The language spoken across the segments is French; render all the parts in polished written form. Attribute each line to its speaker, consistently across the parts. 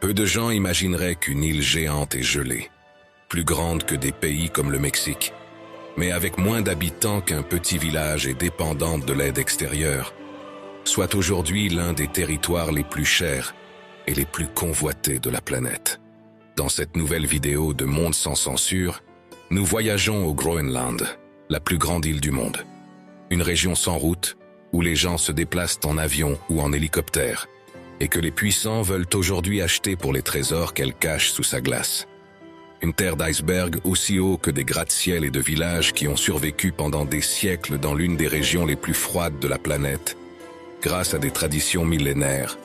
Speaker 1: Peu de gens imagineraient qu'une île géante et gelée, plus grande que des pays comme le Mexique, mais avec moins d'habitants qu'un petit village et dépendante de l'aide extérieure, soit aujourd'hui l'un des territoires les plus chers et les plus convoités de la planète. Dans cette nouvelle vidéo de Monde sans censure, nous voyageons au Groenland, la plus grande île du monde. Une région sans route, où les gens se déplacent en avion ou en hélicoptère, et que les puissants veulent aujourd'hui acheter pour les trésors qu'elle cache sous sa glace. Une terre d'iceberg aussi haut que des gratte-ciel et de villages qui ont survécu pendant des siècles dans l'une des régions les plus froides de la planète, grâce à des traditions millénaires,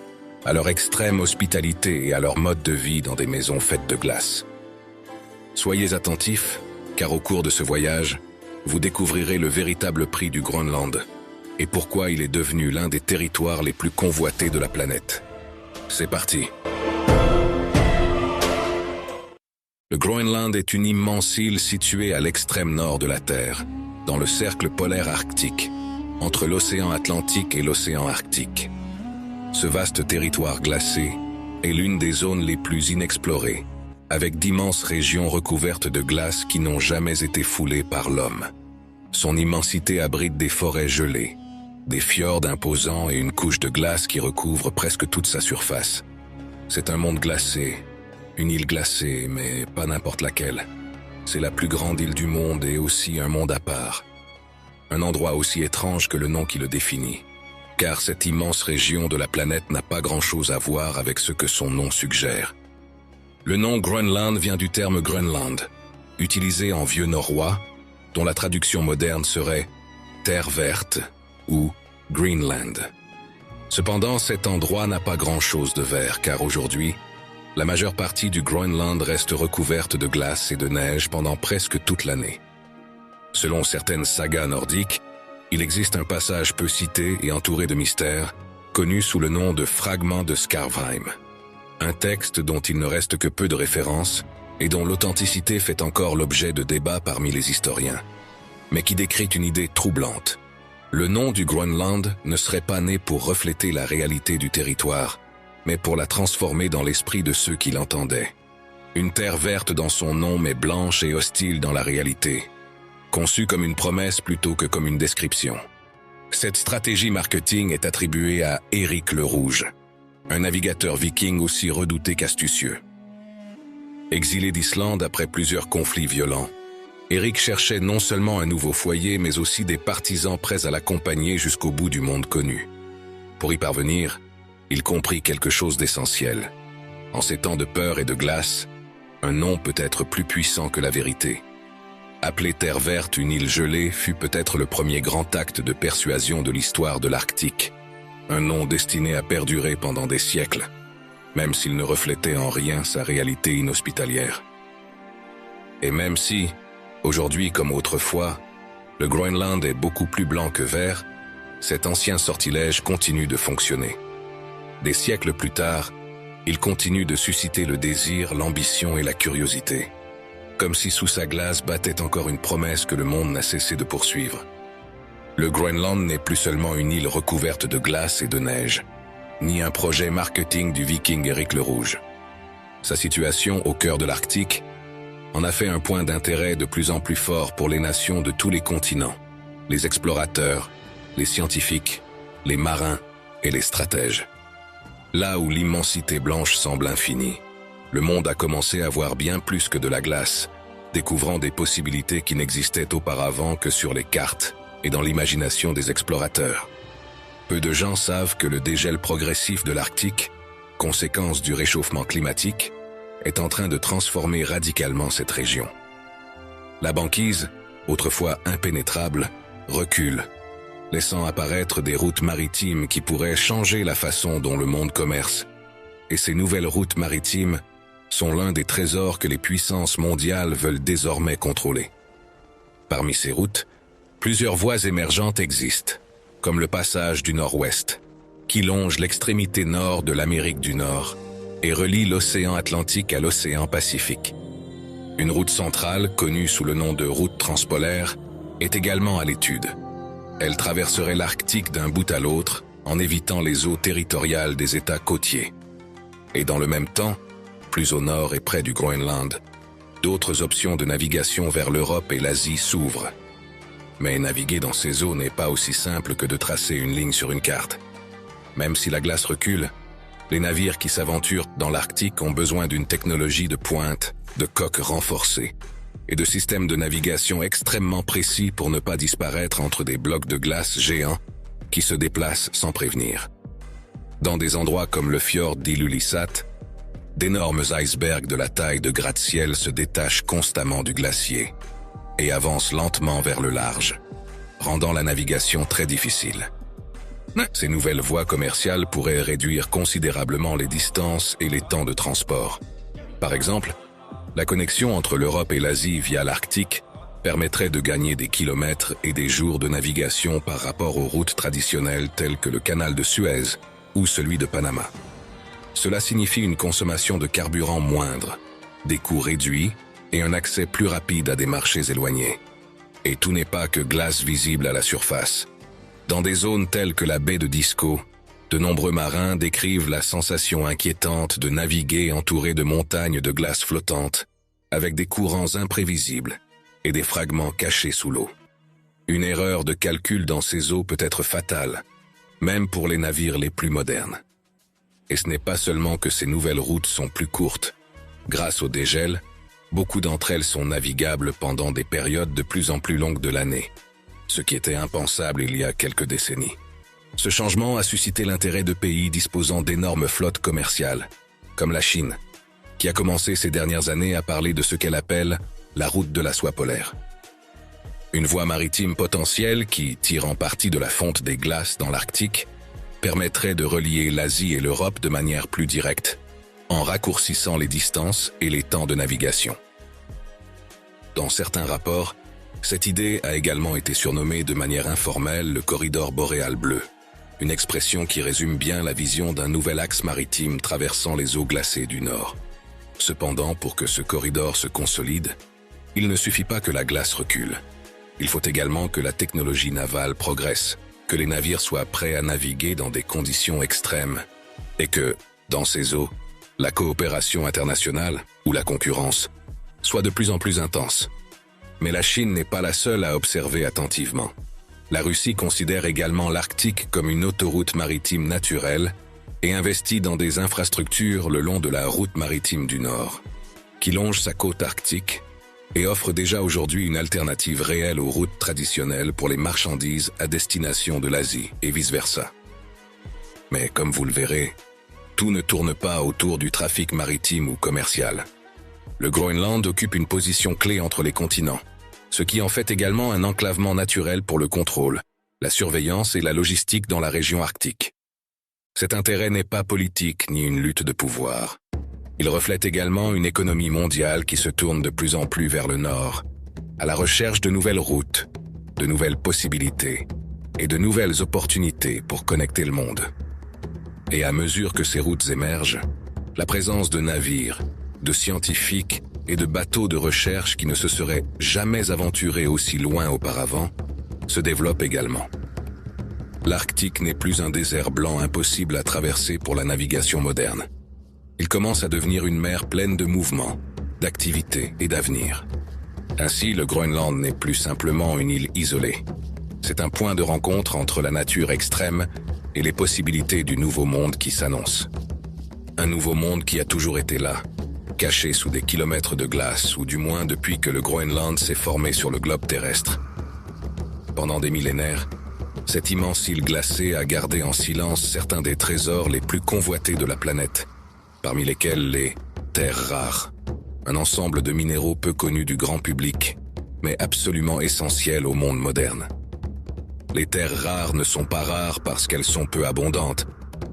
Speaker 1: à leur extrême hospitalité et à leur mode de vie dans des maisons faites de glace. Soyez attentifs, car au cours de ce voyage, vous découvrirez le véritable prix du Groenland et pourquoi il est devenu l'un des territoires les plus convoités de la planète. C'est parti! Le Groenland est une immense île située à l'extrême nord de la Terre, dans le cercle polaire arctique, entre l'océan Atlantique et l'océan Arctique. Ce vaste territoire glacé est l'une des zones les plus inexplorées, avec d'immenses régions recouvertes de glace qui n'ont jamais été foulées par l'homme. Son immensité abrite des forêts gelées, des fjords imposants et une couche de glace qui recouvre presque toute sa surface. C'est un monde glacé, une île glacée, mais pas n'importe laquelle. C'est la plus grande île du monde et aussi un monde à part. Un endroit aussi étrange que le nom qui le définit, car cette immense région de la planète n'a pas grand-chose à voir avec ce que son nom suggère. Le nom Groenland vient du terme Grönland, utilisé en vieux norrois, dont la traduction moderne serait « terre verte » ou « Greenland ». Cependant, cet endroit n'a pas grand-chose de vert, car aujourd'hui, la majeure partie du Groenland reste recouverte de glace et de neige pendant presque toute l'année. Selon certaines sagas nordiques, il existe un passage peu cité et entouré de mystères, connu sous le nom de Fragment de Skarvheim. Un texte dont il ne reste que peu de références et dont l'authenticité fait encore l'objet de débats parmi les historiens, mais qui décrit une idée troublante. Le nom du Groenland ne serait pas né pour refléter la réalité du territoire, mais pour la transformer dans l'esprit de ceux qui l'entendaient. Une terre verte dans son nom mais blanche et hostile dans la réalité, conçue comme une promesse plutôt que comme une description. Cette stratégie marketing est attribuée à Éric le Rouge, un navigateur viking aussi redouté qu'astucieux. Exilé d'Islande après plusieurs conflits violents, Éric cherchait non seulement un nouveau foyer mais aussi des partisans prêts à l'accompagner jusqu'au bout du monde connu. Pour y parvenir, il comprit quelque chose d'essentiel. En ces temps de peur et de glace, un nom peut être plus puissant que la vérité. Appeler Terre Verte une île gelée fut peut-être le premier grand acte de persuasion de l'histoire de l'Arctique. Un nom destiné à perdurer pendant des siècles, même s'il ne reflétait en rien sa réalité inhospitalière. Et même si, aujourd'hui comme autrefois, le Groenland est beaucoup plus blanc que vert, cet ancien sortilège continue de fonctionner. Des siècles plus tard, il continue de susciter le désir, l'ambition et la curiosité, comme si sous sa glace battait encore une promesse que le monde n'a cessé de poursuivre. Le Groenland n'est plus seulement une île recouverte de glace et de neige, ni un projet marketing du viking Éric le Rouge. Sa situation au cœur de l'Arctique en a fait un point d'intérêt de plus en plus fort pour les nations de tous les continents, les explorateurs, les scientifiques, les marins et les stratèges. Là où l'immensité blanche semble infinie, le monde a commencé à voir bien plus que de la glace, découvrant des possibilités qui n'existaient auparavant que sur les cartes et dans l'imagination des explorateurs. Peu de gens savent que le dégel progressif de l'Arctique, conséquence du réchauffement climatique, est en train de transformer radicalement cette région. La banquise, autrefois impénétrable, recule, laissant apparaître des routes maritimes qui pourraient changer la façon dont le monde commerce. Et ces nouvelles routes maritimes sont l'un des trésors que les puissances mondiales veulent désormais contrôler. Parmi ces routes, plusieurs voies émergentes existent, comme le passage du Nord-Ouest, qui longe l'extrémité nord de l'Amérique du Nord et relie l'océan Atlantique à l'océan Pacifique. Une route centrale, connue sous le nom de route transpolaire, est également à l'étude. Elle traverserait l'Arctique d'un bout à l'autre en évitant les eaux territoriales des États côtiers. Et dans le même temps, plus au nord et près du Groenland, d'autres options de navigation vers l'Europe et l'Asie s'ouvrent. Mais naviguer dans ces eaux n'est pas aussi simple que de tracer une ligne sur une carte. Même si la glace recule, les navires qui s'aventurent dans l'Arctique ont besoin d'une technologie de pointe, de coques renforcées et de systèmes de navigation extrêmement précis pour ne pas disparaître entre des blocs de glace géants qui se déplacent sans prévenir. Dans des endroits comme le fjord d'Ilulissat, d'énormes icebergs de la taille de gratte-ciel se détachent constamment du glacier et avancent lentement vers le large, rendant la navigation très difficile. Ces nouvelles voies commerciales pourraient réduire considérablement les distances et les temps de transport. Par exemple, la connexion entre l'Europe et l'Asie via l'Arctique permettrait de gagner des kilomètres et des jours de navigation par rapport aux routes traditionnelles telles que le canal de Suez ou celui de Panama. Cela signifie une consommation de carburant moindre, des coûts réduits et un accès plus rapide à des marchés éloignés. Et tout n'est pas que glace visible à la surface. Dans des zones telles que la baie de Disco, de nombreux marins décrivent la sensation inquiétante de naviguer entouré de montagnes de glace flottantes, avec des courants imprévisibles et des fragments cachés sous l'eau. Une erreur de calcul dans ces eaux peut être fatale, même pour les navires les plus modernes. Et ce n'est pas seulement que ces nouvelles routes sont plus courtes. Grâce au dégel, beaucoup d'entre elles sont navigables pendant des périodes de plus en plus longues de l'année, ce qui était impensable il y a quelques décennies. Ce changement a suscité l'intérêt de pays disposant d'énormes flottes commerciales, comme la Chine, qui a commencé ces dernières années à parler de ce qu'elle appelle la route de la soie polaire. Une voie maritime potentielle qui, tirant parti de la fonte des glaces dans l'Arctique, permettrait de relier l'Asie et l'Europe de manière plus directe, en raccourcissant les distances et les temps de navigation. Dans certains rapports, cette idée a également été surnommée de manière informelle le corridor boréal bleu, une expression qui résume bien la vision d'un nouvel axe maritime traversant les eaux glacées du Nord. Cependant, pour que ce corridor se consolide, il ne suffit pas que la glace recule. Il faut également que la technologie navale progresse, que les navires soient prêts à naviguer dans des conditions extrêmes, et que, dans ces eaux, la coopération internationale, ou la concurrence, soit de plus en plus intense. Mais la Chine n'est pas la seule à observer attentivement. La Russie considère également l'Arctique comme une autoroute maritime naturelle et investit dans des infrastructures le long de la route maritime du Nord, qui longe sa côte arctique et offre déjà aujourd'hui une alternative réelle aux routes traditionnelles pour les marchandises à destination de l'Asie et vice-versa. Mais comme vous le verrez, tout ne tourne pas autour du trafic maritime ou commercial. Le Groenland occupe une position clé entre les continents, ce qui en fait également un enclavement naturel pour le contrôle, la surveillance et la logistique dans la région arctique. Cet intérêt n'est pas politique ni une lutte de pouvoir. Il reflète également une économie mondiale qui se tourne de plus en plus vers le nord, à la recherche de nouvelles routes, de nouvelles possibilités et de nouvelles opportunités pour connecter le monde. Et à mesure que ces routes émergent, la présence de navires, de scientifiques et de bateaux de recherche qui ne se seraient jamais aventurés aussi loin auparavant se développe également. L'Arctique n'est plus un désert blanc impossible à traverser pour la navigation moderne. Il commence à devenir une mer pleine de mouvements, d'activités et d'avenir. Ainsi, le Groenland n'est plus simplement une île isolée. C'est un point de rencontre entre la nature extrême et les possibilités du nouveau monde qui s'annonce. Un nouveau monde qui a toujours été là, caché sous des kilomètres de glace, ou du moins depuis que le Groenland s'est formé sur le globe terrestre. Pendant des millénaires, cette immense île glacée a gardé en silence certains des trésors les plus convoités de la planète, parmi lesquels les terres rares, un ensemble de minéraux peu connus du grand public, mais absolument essentiels au monde moderne. Les terres rares ne sont pas rares parce qu'elles sont peu abondantes,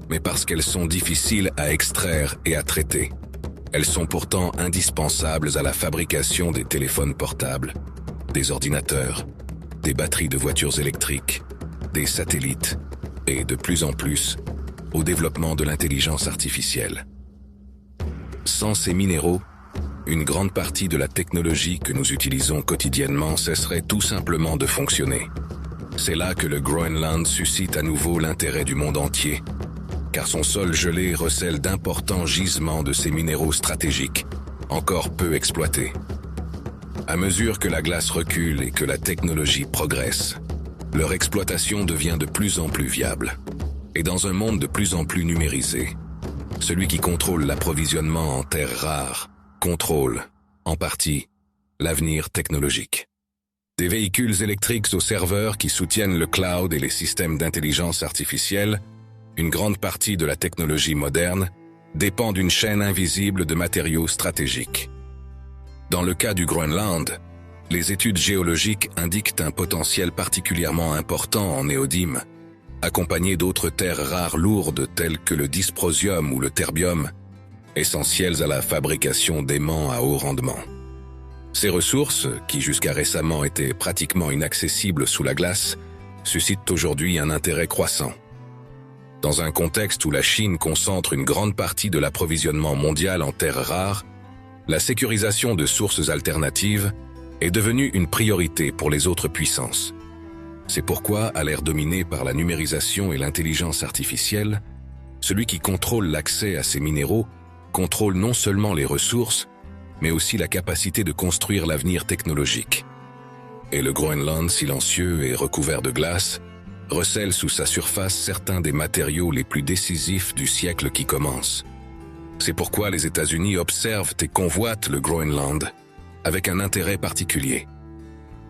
Speaker 1: mais parce qu'elles sont difficiles à extraire et à traiter. Elles sont pourtant indispensables à la fabrication des téléphones portables, des ordinateurs, des batteries de voitures électriques, des satellites et, de plus en plus, au développement de l'intelligence artificielle. Sans ces minéraux, une grande partie de la technologie que nous utilisons quotidiennement cesserait tout simplement de fonctionner. C'est là que le Groenland suscite à nouveau l'intérêt du monde entier, car son sol gelé recèle d'importants gisements de ces minéraux stratégiques, encore peu exploités. À mesure que la glace recule et que la technologie progresse, leur exploitation devient de plus en plus viable. Et dans un monde de plus en plus numérisé, celui qui contrôle l'approvisionnement en terres rares contrôle, en partie, l'avenir technologique. Des véhicules électriques aux serveurs qui soutiennent le cloud et les systèmes d'intelligence artificielle, une grande partie de la technologie moderne dépend d'une chaîne invisible de matériaux stratégiques. Dans le cas du Groenland, les études géologiques indiquent un potentiel particulièrement important en néodyme, accompagné d'autres terres rares lourdes telles que le dysprosium ou le terbium, essentielles à la fabrication d'aimants à haut rendement. Ces ressources, qui jusqu'à récemment étaient pratiquement inaccessibles sous la glace, suscitent aujourd'hui un intérêt croissant. Dans un contexte où la Chine concentre une grande partie de l'approvisionnement mondial en terres rares, la sécurisation de sources alternatives est devenue une priorité pour les autres puissances. C'est pourquoi, à l'ère dominée par la numérisation et l'intelligence artificielle, celui qui contrôle l'accès à ces minéraux contrôle non seulement les ressources, mais aussi la capacité de construire l'avenir technologique. Et le Groenland silencieux et recouvert de glace recèle sous sa surface certains des matériaux les plus décisifs du siècle qui commence. C'est pourquoi les États-Unis observent et convoitent le Groenland avec un intérêt particulier.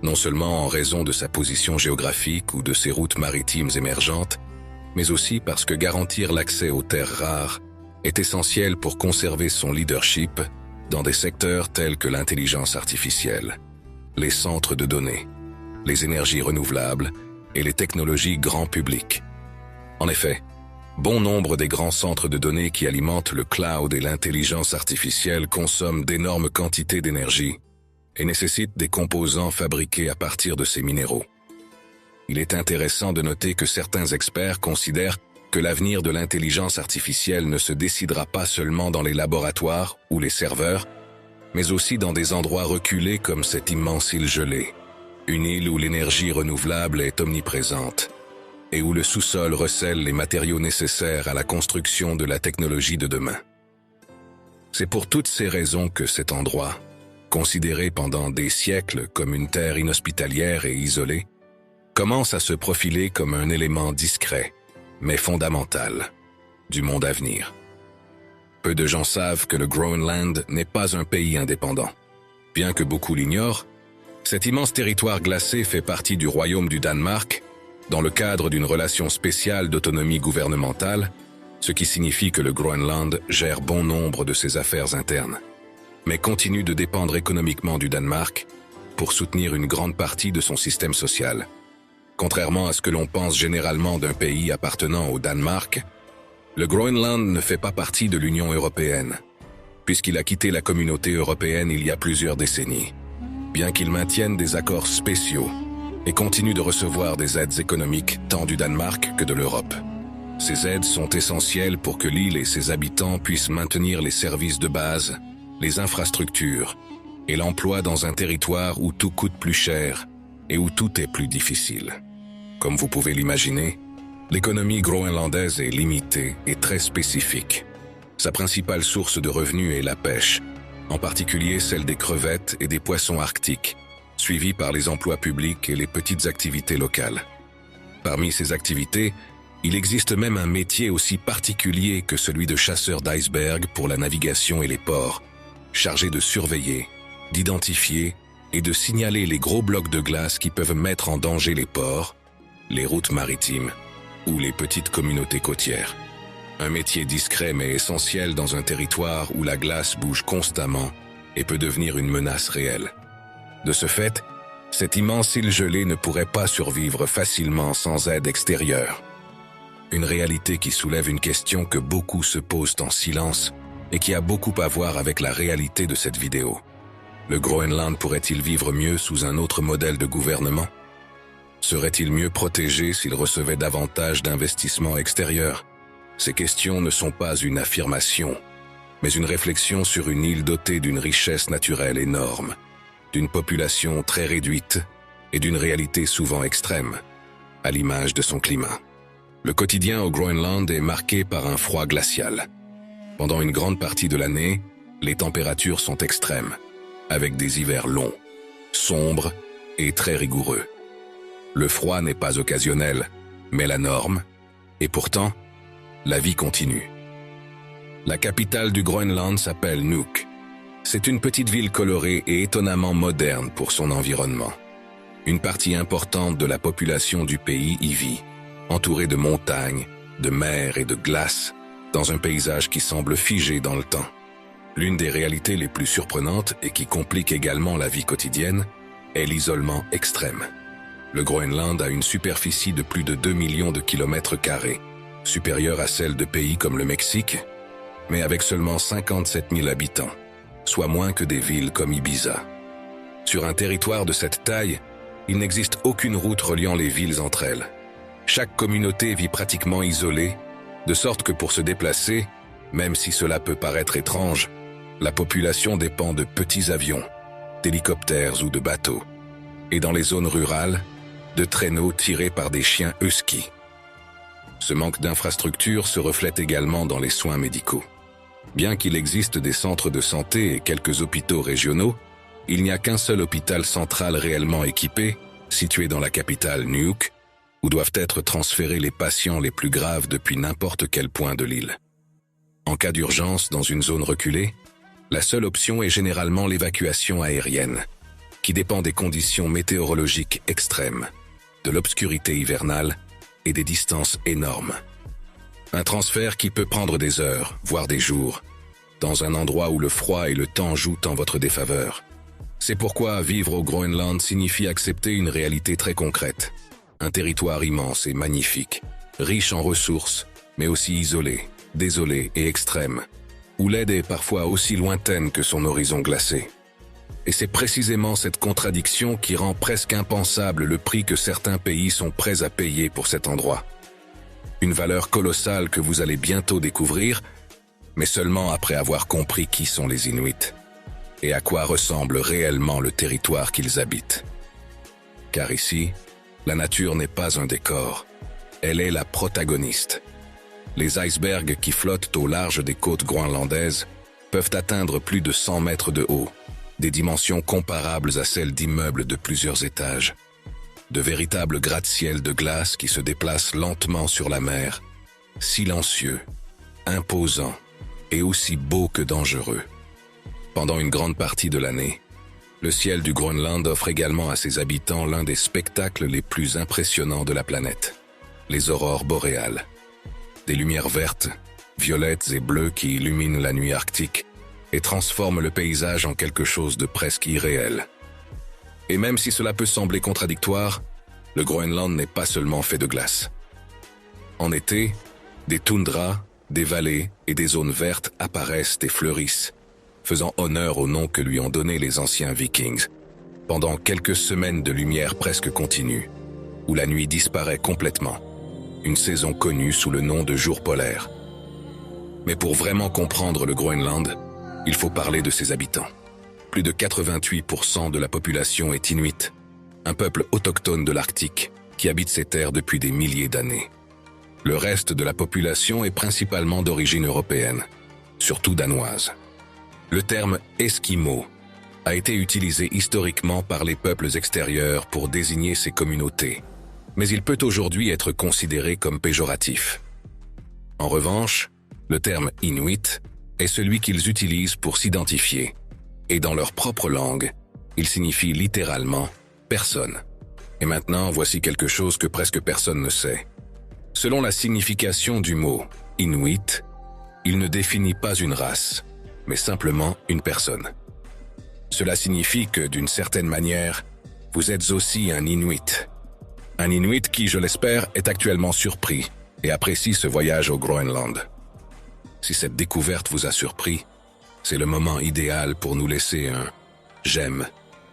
Speaker 1: Non seulement en raison de sa position géographique ou de ses routes maritimes émergentes, mais aussi parce que garantir l'accès aux terres rares est essentiel pour conserver son leadership dans des secteurs tels que l'intelligence artificielle, les centres de données, les énergies renouvelables et les technologies grand public. En effet, bon nombre des grands centres de données qui alimentent le cloud et l'intelligence artificielle consomment d'énormes quantités d'énergie et nécessitent des composants fabriqués à partir de ces minéraux. Il est intéressant de noter que certains experts considèrent que l'avenir de l'intelligence artificielle ne se décidera pas seulement dans les laboratoires ou les serveurs, mais aussi dans des endroits reculés comme cette immense île gelée, une île où l'énergie renouvelable est omniprésente et où le sous-sol recèle les matériaux nécessaires à la construction de la technologie de demain. C'est pour toutes ces raisons que cet endroit, considéré pendant des siècles comme une terre inhospitalière et isolée, commence à se profiler comme un élément discret, mais fondamental, du monde à venir. Peu de gens savent que le Groenland n'est pas un pays indépendant. Bien que beaucoup l'ignorent, cet immense territoire glacé fait partie du royaume du Danemark, dans le cadre d'une relation spéciale d'autonomie gouvernementale, ce qui signifie que le Groenland gère bon nombre de ses affaires internes, mais continue de dépendre économiquement du Danemark pour soutenir une grande partie de son système social. Contrairement à ce que l'on pense généralement d'un pays appartenant au Danemark, le Groenland ne fait pas partie de l'Union européenne, puisqu'il a quitté la communauté européenne il y a plusieurs décennies, bien qu'il maintienne des accords spéciaux et continue de recevoir des aides économiques tant du Danemark que de l'Europe. Ces aides sont essentielles pour que l'île et ses habitants puissent maintenir les services de base, les infrastructures et l'emploi dans un territoire où tout coûte plus cher et où tout est plus difficile. Comme vous pouvez l'imaginer, l'économie groenlandaise est limitée et très spécifique. Sa principale source de revenus est la pêche, en particulier celle des crevettes et des poissons arctiques, suivie par les emplois publics et les petites activités locales. Parmi ces activités, il existe même un métier aussi particulier que celui de chasseur d'iceberg pour la navigation et les ports, chargé de surveiller, d'identifier et de signaler les gros blocs de glace qui peuvent mettre en danger les ports, les routes maritimes ou les petites communautés côtières. Un métier discret mais essentiel dans un territoire où la glace bouge constamment et peut devenir une menace réelle. De ce fait, cette immense île gelée ne pourrait pas survivre facilement sans aide extérieure. Une réalité qui soulève une question que beaucoup se posent en silence et qui a beaucoup à voir avec la réalité de cette vidéo. Le Groenland pourrait-il vivre mieux sous un autre modèle de gouvernement? Serait-il mieux protégé s'il recevait davantage d'investissements extérieurs? Ces questions ne sont pas une affirmation, mais une réflexion sur une île dotée d'une richesse naturelle énorme, d'une population très réduite et d'une réalité souvent extrême, à l'image de son climat. Le quotidien au Groenland est marqué par un froid glacial. Pendant une grande partie de l'année, les températures sont extrêmes, avec des hivers longs, sombres et très rigoureux. Le froid n'est pas occasionnel, mais la norme, et pourtant, la vie continue. La capitale du Groenland s'appelle Nuuk. C'est une petite ville colorée et étonnamment moderne pour son environnement. Une partie importante de la population du pays y vit, entourée de montagnes, de mers et de glaces, dans un paysage qui semble figé dans le temps. L'une des réalités les plus surprenantes et qui complique également la vie quotidienne est l'isolement extrême. Le Groenland a une superficie de plus de 2 millions de kilomètres carrés, supérieure à celle de pays comme le Mexique, mais avec seulement 57 000 habitants, soit moins que des villes comme Ibiza. Sur un territoire de cette taille, il n'existe aucune route reliant les villes entre elles. Chaque communauté vit pratiquement isolée, de sorte que pour se déplacer, même si cela peut paraître étrange, la population dépend de petits avions, d'hélicoptères ou de bateaux, et dans les zones rurales, de traîneaux tirés par des chiens huskies. Ce manque d'infrastructures se reflète également dans les soins médicaux. Bien qu'il existe des centres de santé et quelques hôpitaux régionaux, il n'y a qu'un seul hôpital central réellement équipé, situé dans la capitale Nuuk, où doivent être transférés les patients les plus graves depuis n'importe quel point de l'île. En cas d'urgence dans une zone reculée, la seule option est généralement l'évacuation aérienne, qui dépend des conditions météorologiques extrêmes, de l'obscurité hivernale et des distances énormes. Un transfert qui peut prendre des heures, voire des jours, dans un endroit où le froid et le temps jouent en votre défaveur. C'est pourquoi vivre au Groenland signifie accepter une réalité très concrète. Un territoire immense et magnifique, riche en ressources, mais aussi isolé, désolé et extrême, où l'aide est parfois aussi lointaine que son horizon glacé. Et c'est précisément cette contradiction qui rend presque impensable le prix que certains pays sont prêts à payer pour cet endroit. Une valeur colossale que vous allez bientôt découvrir, mais seulement après avoir compris qui sont les Inuits et à quoi ressemble réellement le territoire qu'ils habitent. Car ici, la nature n'est pas un décor, elle est la protagoniste. Les icebergs qui flottent au large des côtes groenlandaises peuvent atteindre plus de 100 mètres de haut, des dimensions comparables à celles d'immeubles de plusieurs étages. De véritables gratte-ciel de glace qui se déplacent lentement sur la mer, silencieux, imposants et aussi beaux que dangereux. Pendant une grande partie de l'année, le ciel du Groenland offre également à ses habitants l'un des spectacles les plus impressionnants de la planète, les aurores boréales. Des lumières vertes, violettes et bleues qui illuminent la nuit arctique et transforment le paysage en quelque chose de presque irréel. Et même si cela peut sembler contradictoire, le Groenland n'est pas seulement fait de glace. En été, des toundras, des vallées et des zones vertes apparaissent et fleurissent, faisant honneur au nom que lui ont donné les anciens Vikings, pendant quelques semaines de lumière presque continue, où la nuit disparaît complètement, une saison connue sous le nom de jour polaire. Mais pour vraiment comprendre le Groenland, il faut parler de ses habitants. Plus de 88% de la population est inuite, un peuple autochtone de l'Arctique qui habite ces terres depuis des milliers d'années. Le reste de la population est principalement d'origine européenne, surtout danoise. Le terme « Esquimau » a été utilisé historiquement par les peuples extérieurs pour désigner ces communautés, mais il peut aujourd'hui être considéré comme péjoratif. En revanche, le terme « Inuit » est celui qu'ils utilisent pour s'identifier, et dans leur propre langue, il signifie littéralement « personne ». Et maintenant, voici quelque chose que presque personne ne sait. Selon la signification du mot « Inuit », il ne définit pas une race, mais simplement une personne. Cela signifie que, d'une certaine manière, vous êtes aussi un Inuit. Un Inuit qui, je l'espère, est actuellement surpris et apprécie ce voyage au Groenland. Si cette découverte vous a surpris, c'est le moment idéal pour nous laisser un « j'aime »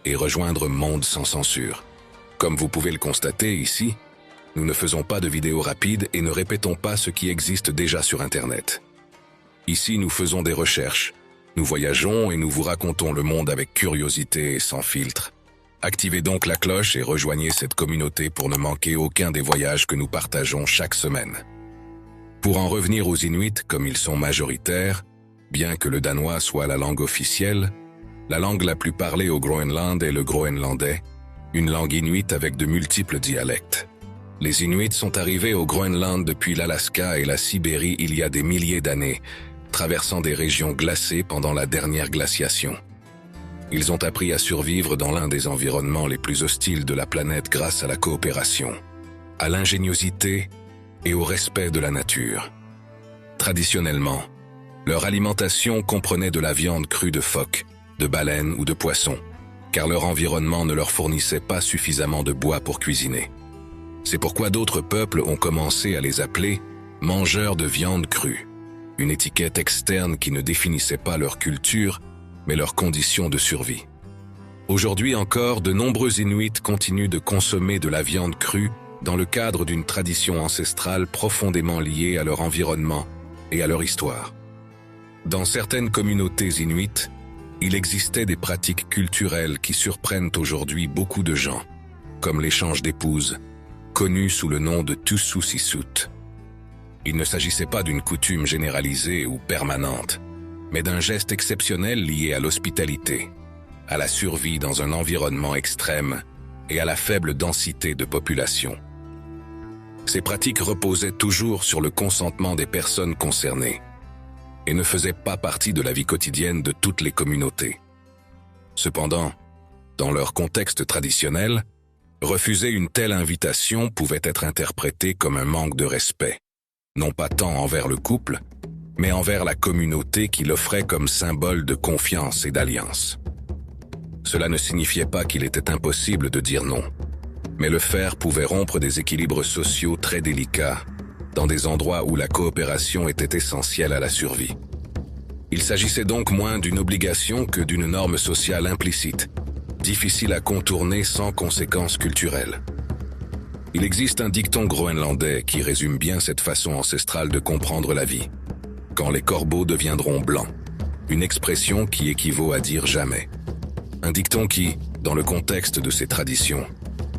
Speaker 1: et rejoindre Monde sans censure. Comme vous pouvez le constater ici, nous ne faisons pas de vidéos rapides et ne répétons pas ce qui existe déjà sur Internet. Ici, nous faisons des recherches, nous voyageons et nous vous racontons le monde avec curiosité et sans filtre. Activez donc la cloche et rejoignez cette communauté pour ne manquer aucun des voyages que nous partageons chaque semaine. Pour en revenir aux Inuits comme ils sont majoritaires, bien que le danois soit la langue officielle, la langue la plus parlée au Groenland est le groenlandais, une langue inuite avec de multiples dialectes. Les Inuits sont arrivés au Groenland depuis l'Alaska et la Sibérie il y a des milliers d'années, traversant des régions glacées pendant la dernière glaciation. Ils ont appris à survivre dans l'un des environnements les plus hostiles de la planète grâce à la coopération, à l'ingéniosité et au respect de la nature. Traditionnellement, leur alimentation comprenait de la viande crue de phoque, de baleine ou de poisson, car leur environnement ne leur fournissait pas suffisamment de bois pour cuisiner. C'est pourquoi d'autres peuples ont commencé à les appeler « mangeurs de viande crue », une étiquette externe qui ne définissait pas leur culture, mais leurs conditions de survie. Aujourd'hui encore, de nombreux Inuits continuent de consommer de la viande crue dans le cadre d'une tradition ancestrale profondément liée à leur environnement et à leur histoire. Dans certaines communautés inuites, il existait des pratiques culturelles qui surprennent aujourd'hui beaucoup de gens, comme l'échange d'épouses, connu sous le nom de tussussisut. Il ne s'agissait pas d'une coutume généralisée ou permanente, mais d'un geste exceptionnel lié à l'hospitalité, à la survie dans un environnement extrême et à la faible densité de population. Ces pratiques reposaient toujours sur le consentement des personnes concernées et ne faisaient pas partie de la vie quotidienne de toutes les communautés. Cependant, dans leur contexte traditionnel, refuser une telle invitation pouvait être interprété comme un manque de respect, non pas tant envers le couple, mais envers la communauté qui l'offrait comme symbole de confiance et d'alliance. Cela ne signifiait pas qu'il était impossible de dire non, mais le faire pouvait rompre des équilibres sociaux très délicats dans des endroits où la coopération était essentielle à la survie. Il s'agissait donc moins d'une obligation que d'une norme sociale implicite, difficile à contourner sans conséquences culturelles. Il existe un dicton groenlandais qui résume bien cette façon ancestrale de comprendre la vie. Quand les corbeaux deviendront blancs, une expression qui équivaut à dire jamais. Un dicton qui, dans le contexte de ces traditions,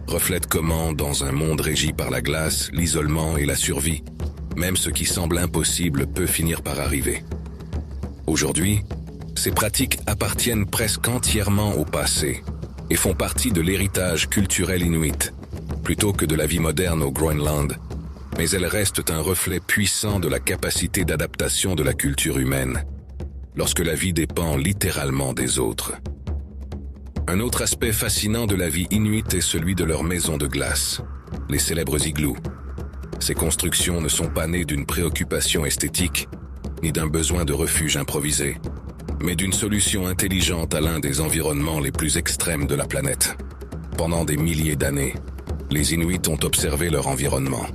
Speaker 1: reflète comment, dans un monde régi par la glace, l'isolement et la survie, même ce qui semble impossible peut finir par arriver. Aujourd'hui, ces pratiques appartiennent presque entièrement au passé et font partie de l'héritage culturel inuit, plutôt que de la vie moderne au Groenland, mais elles restent un reflet puissant de la capacité d'adaptation de la culture humaine, lorsque la vie dépend littéralement des autres. Un autre aspect fascinant de la vie inuite est celui de leurs maisons de glace, les célèbres igloos. Ces constructions ne sont pas nées d'une préoccupation esthétique, ni d'un besoin de refuge improvisé, mais d'une solution intelligente à l'un des environnements les plus extrêmes de la planète. Pendant des milliers d'années, les Inuits ont observé leur environnement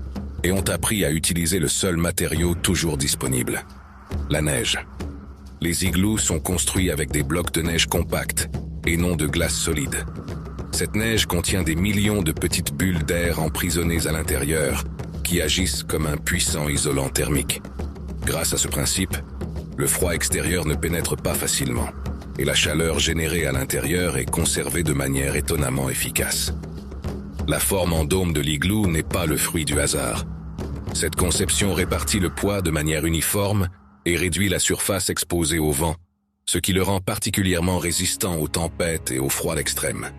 Speaker 1: et ont appris à utiliser le seul matériau toujours disponible, la neige. Les igloos sont construits avec des blocs de neige compacts et non de glace solide. Cette neige contient des millions de petites bulles d'air emprisonnées à l'intérieur qui agissent comme un puissant isolant thermique. Grâce à ce principe, le froid extérieur ne pénètre pas facilement et la chaleur générée à l'intérieur est conservée de manière étonnamment efficace. La forme en dôme de l'igloo n'est pas le fruit du hasard. Cette conception répartit le poids de manière uniforme et réduit la surface exposée au vent, ce qui le rend particulièrement résistant aux tempêtes et au froid extrême.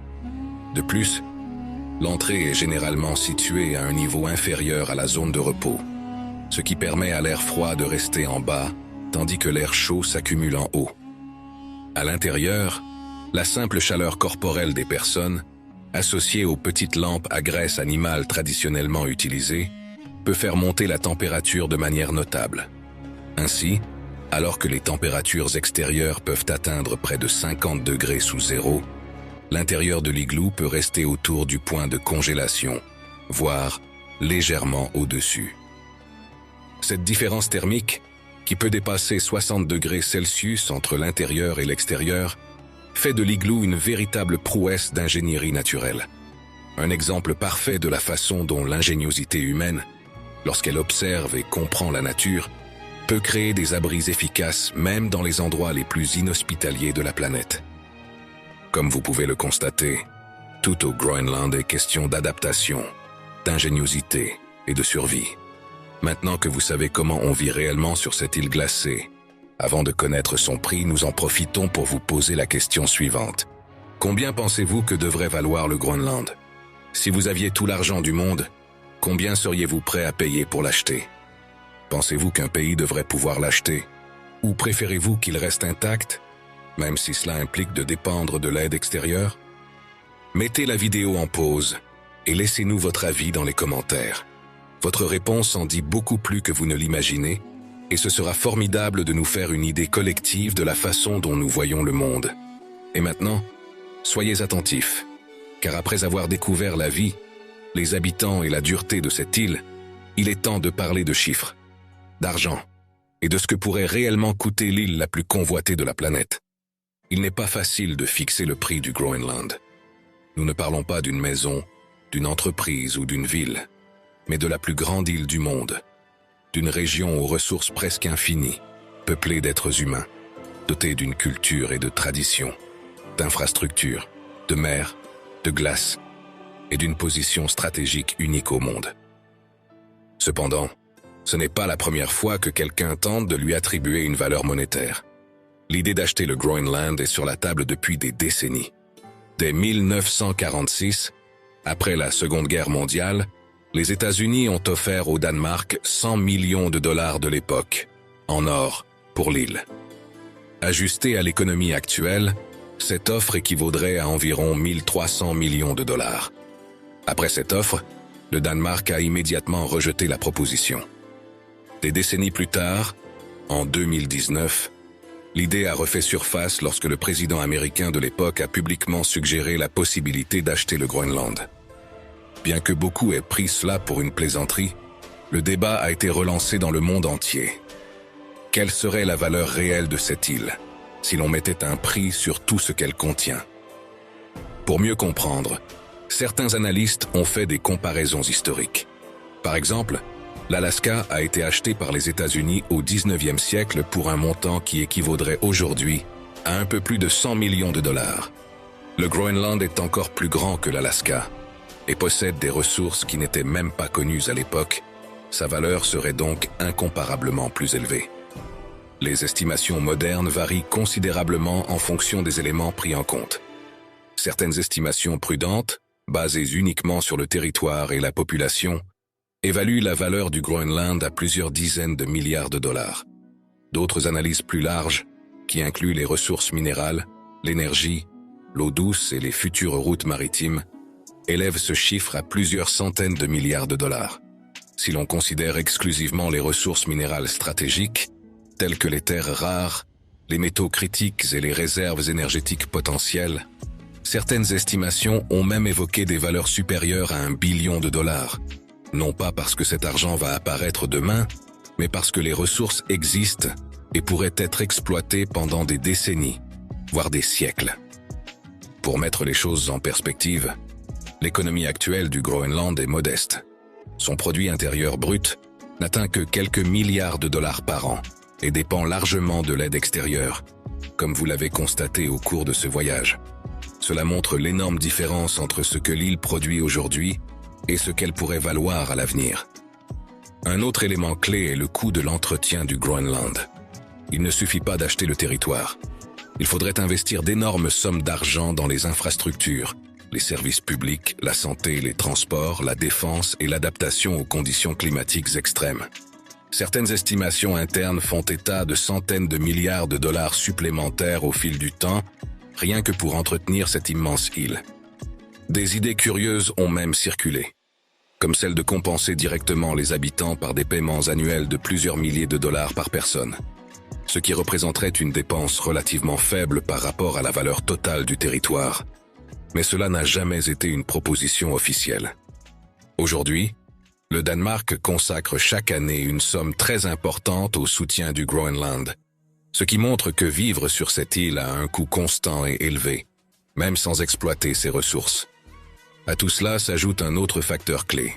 Speaker 1: De plus, l'entrée est généralement située à un niveau inférieur à la zone de repos, ce qui permet à l'air froid de rester en bas, tandis que l'air chaud s'accumule en haut. À l'intérieur, la simple chaleur corporelle des personnes, associée aux petites lampes à graisse animale traditionnellement utilisées, peut faire monter la température de manière notable. Ainsi, alors que les températures extérieures peuvent atteindre près de 50 degrés sous zéro, l'intérieur de l'igloo peut rester autour du point de congélation, voire légèrement au-dessus. Cette différence thermique, qui peut dépasser 60 degrés Celsius entre l'intérieur et l'extérieur, fait de l'igloo une véritable prouesse d'ingénierie naturelle. Un exemple parfait de la façon dont l'ingéniosité humaine, lorsqu'elle observe et comprend la nature, peut créer des abris efficaces même dans les endroits les plus inhospitaliers de la planète. Comme vous pouvez le constater, Tout au Groenland est question d'adaptation, d'ingéniosité et de survie. Maintenant que vous savez comment on vit réellement sur cette île glacée, avant de connaître son prix, nous en profitons pour vous poser la question suivante. Combien pensez-vous que devrait valoir le Groenland? Si vous aviez tout l'argent du monde, combien seriez-vous prêt à payer pour l'acheter? Pensez-vous qu'un pays devrait pouvoir l'acheter? Ou préférez-vous qu'il reste intact, même si cela implique de dépendre de l'aide extérieure? Mettez la vidéo en pause et laissez-nous votre avis dans les commentaires. Votre réponse en dit beaucoup plus que vous ne l'imaginez, et ce sera formidable de nous faire une idée collective de la façon dont nous voyons le monde. Et maintenant, soyez attentifs, car après avoir découvert la vie, les habitants et la dureté de cette île, il est temps de parler de chiffres, d'argent, et de ce que pourrait réellement coûter l'île la plus convoitée de la planète. Il n'est pas facile de fixer le prix du Groenland. Nous ne parlons pas d'une maison, d'une entreprise ou d'une ville, mais de la plus grande île du monde, d'une région aux ressources presque infinies, peuplée d'êtres humains, dotée d'une culture et de traditions, d'infrastructures, de mers, de glaces et d'une position stratégique unique au monde. Cependant, ce n'est pas la première fois que quelqu'un tente de lui attribuer une valeur monétaire. L'idée d'acheter le Groenland est sur la table depuis des décennies. Dès 1946, après la Seconde Guerre mondiale, les États-Unis ont offert au Danemark 100 millions de dollars de l'époque, en or, pour l'île. Ajustée à l'économie actuelle, cette offre équivaudrait à environ 1300 millions de dollars. Après cette offre, le Danemark a immédiatement rejeté la proposition. Des décennies plus tard, en 2019, l'idée a refait surface lorsque le président américain de l'époque a publiquement suggéré la possibilité d'acheter le Groenland. Bien que beaucoup aient pris cela pour une plaisanterie, le débat a été relancé dans le monde entier. Quelle serait la valeur réelle de cette île, si l'on mettait un prix sur tout ce qu'elle contient? Pour mieux comprendre, certains analystes ont fait des comparaisons historiques. Par exemple, l'Alaska a été acheté par les États-Unis au 19e siècle pour un montant qui équivaudrait aujourd'hui à un peu plus de 100 millions de dollars. Le Groenland est encore plus grand que l'Alaska et possède des ressources qui n'étaient même pas connues à l'époque. Sa valeur serait donc incomparablement plus élevée. Les estimations modernes varient considérablement en fonction des éléments pris en compte. Certaines estimations prudentes, basées uniquement sur le territoire et la population, évaluent la valeur du Groenland à plusieurs dizaines de milliards de dollars. D'autres analyses plus larges, qui incluent les ressources minérales, l'énergie, l'eau douce et les futures routes maritimes, élèvent ce chiffre à plusieurs centaines de milliards de dollars. Si l'on considère exclusivement les ressources minérales stratégiques, telles que les terres rares, les métaux critiques et les réserves énergétiques potentielles, certaines estimations ont même évoqué des valeurs supérieures à 1 billion de dollars. Non pas parce que cet argent va apparaître demain, mais parce que les ressources existent et pourraient être exploitées pendant des décennies, voire des siècles. Pour mettre les choses en perspective, l'économie actuelle du Groenland est modeste. Son produit intérieur brut n'atteint que quelques milliards de dollars par an et dépend largement de l'aide extérieure, comme vous l'avez constaté au cours de ce voyage. Cela montre l'énorme différence entre ce que l'île produit aujourd'hui et ce qu'elle pourrait valoir à l'avenir. Un autre élément clé est le coût de l'entretien du Groenland. Il ne suffit pas d'acheter le territoire. Il faudrait investir d'énormes sommes d'argent dans les infrastructures, les services publics, la santé, les transports, la défense et l'adaptation aux conditions climatiques extrêmes. Certaines estimations internes font état de centaines de milliards de dollars supplémentaires au fil du temps, rien que pour entretenir cette immense île. Des idées curieuses ont même circulé, comme celle de compenser directement les habitants par des paiements annuels de plusieurs milliers de dollars par personne, ce qui représenterait une dépense relativement faible par rapport à la valeur totale du territoire. Mais cela n'a jamais été une proposition officielle. Aujourd'hui, le Danemark consacre chaque année une somme très importante au soutien du Groenland, ce qui montre que vivre sur cette île a un coût constant et élevé, même sans exploiter ses ressources. À tout cela s'ajoute un autre facteur clé.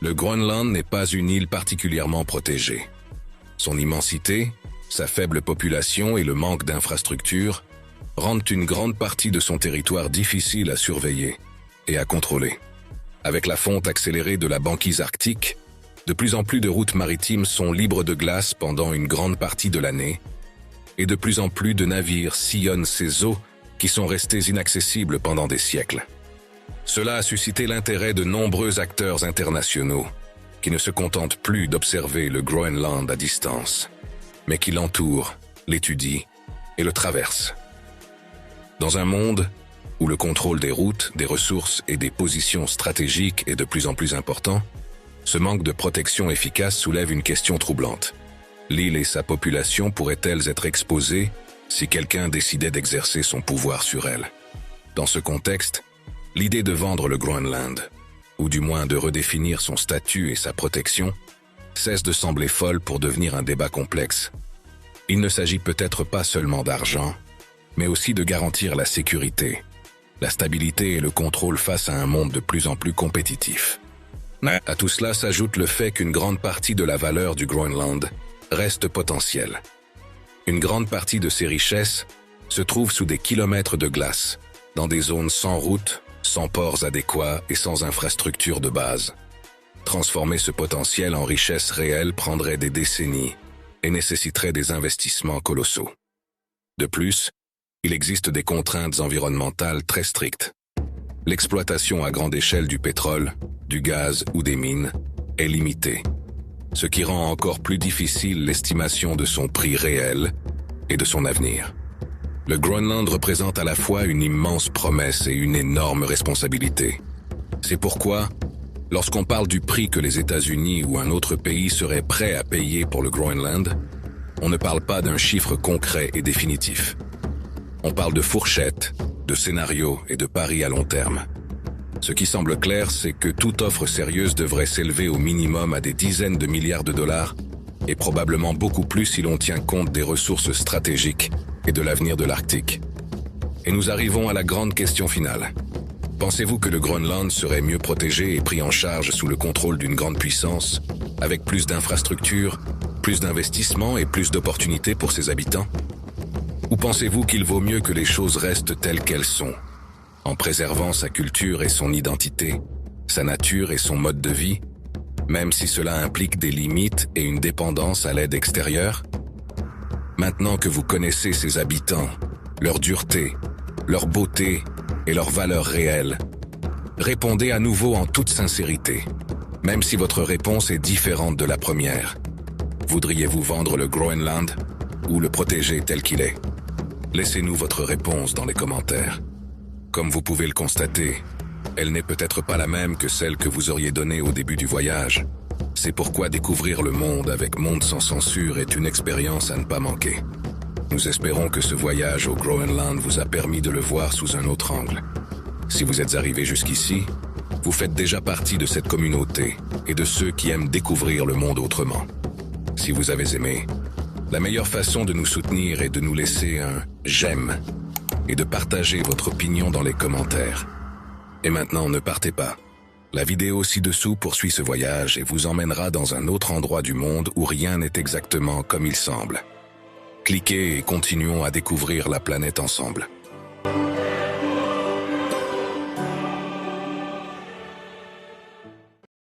Speaker 1: Le Groenland n'est pas une île particulièrement protégée. Son immensité, sa faible population et le manque d'infrastructures rendent une grande partie de son territoire difficile à surveiller, et à contrôler. Avec la fonte accélérée de la banquise arctique, de plus en plus de routes maritimes sont libres de glace pendant une grande partie de l'année, et de plus en plus de navires sillonnent ces eaux qui sont restées inaccessibles pendant des siècles. Cela a suscité l'intérêt de nombreux acteurs internationaux, qui ne se contentent plus d'observer le Groenland à distance, mais qui l'entourent, l'étudient et le traversent. Dans un monde où le contrôle des routes, des ressources et des positions stratégiques est de plus en plus important, ce manque de protection efficace soulève une question troublante. L'île et sa population pourraient-elles être exposées si quelqu'un décidait d'exercer son pouvoir sur elle? Dans ce contexte, l'idée de vendre le Groenland, ou du moins de redéfinir son statut et sa protection, cesse de sembler folle pour devenir un débat complexe. Il ne s'agit peut-être pas seulement d'argent, mais aussi de garantir la sécurité, la stabilité et le contrôle face à un monde de plus en plus compétitif. À tout cela s'ajoute le fait qu'une grande partie de la valeur du Groenland reste potentielle. Une grande partie de ses richesses se trouve sous des kilomètres de glace, dans des zones sans route, sans ports adéquats et sans infrastructures de base. Transformer ce potentiel en richesse réelle prendrait des décennies et nécessiterait des investissements colossaux. De plus, il existe des contraintes environnementales très strictes. L'exploitation à grande échelle du pétrole, du gaz ou des mines est limitée, ce qui rend encore plus difficile l'estimation de son prix réel et de son avenir. Le Groenland représente à la fois une immense promesse et une énorme responsabilité. C'est pourquoi, lorsqu'on parle du prix que les États-Unis ou un autre pays seraient prêts à payer pour le Groenland, on ne parle pas d'un chiffre concret et définitif. On parle de fourchettes, de scénarios et de paris à long terme. Ce qui semble clair, c'est que toute offre sérieuse devrait s'élever au minimum à des dizaines de milliards de dollars et probablement beaucoup plus si l'on tient compte des ressources stratégiques et de l'avenir de l'Arctique. Et nous arrivons à la grande question finale. Pensez-vous que le Groenland serait mieux protégé et pris en charge sous le contrôle d'une grande puissance, avec plus d'infrastructures, plus d'investissements et plus d'opportunités pour ses habitants? Ou pensez-vous qu'il vaut mieux que les choses restent telles qu'elles sont, en préservant sa culture et son identité, sa nature et son mode de vie, même si cela implique des limites et une dépendance à l'aide extérieure? Maintenant que vous connaissez ses habitants, leur dureté, leur beauté et leurs valeurs réelles, répondez à nouveau en toute sincérité, même si votre réponse est différente de la première. Voudriez-vous vendre le Groenland ou le protéger tel qu'il est? Laissez-nous votre réponse dans les commentaires. Comme vous pouvez le constater, elle n'est peut-être pas la même que celle que vous auriez donnée au début du voyage. C'est pourquoi découvrir le monde avec Monde sans censure est une expérience à ne pas manquer. Nous espérons que ce voyage au Groenland vous a permis de le voir sous un autre angle. Si vous êtes arrivé jusqu'ici, vous faites déjà partie de cette communauté et de ceux qui aiment découvrir le monde autrement. Si vous avez aimé, la meilleure façon de nous soutenir est de nous laisser un « j'aime » et de partager votre opinion dans les commentaires. Et maintenant, ne partez pas. La vidéo ci-dessous poursuit ce voyage et vous emmènera dans un autre endroit du monde où rien n'est exactement comme il semble. Cliquez et continuons à découvrir la planète ensemble.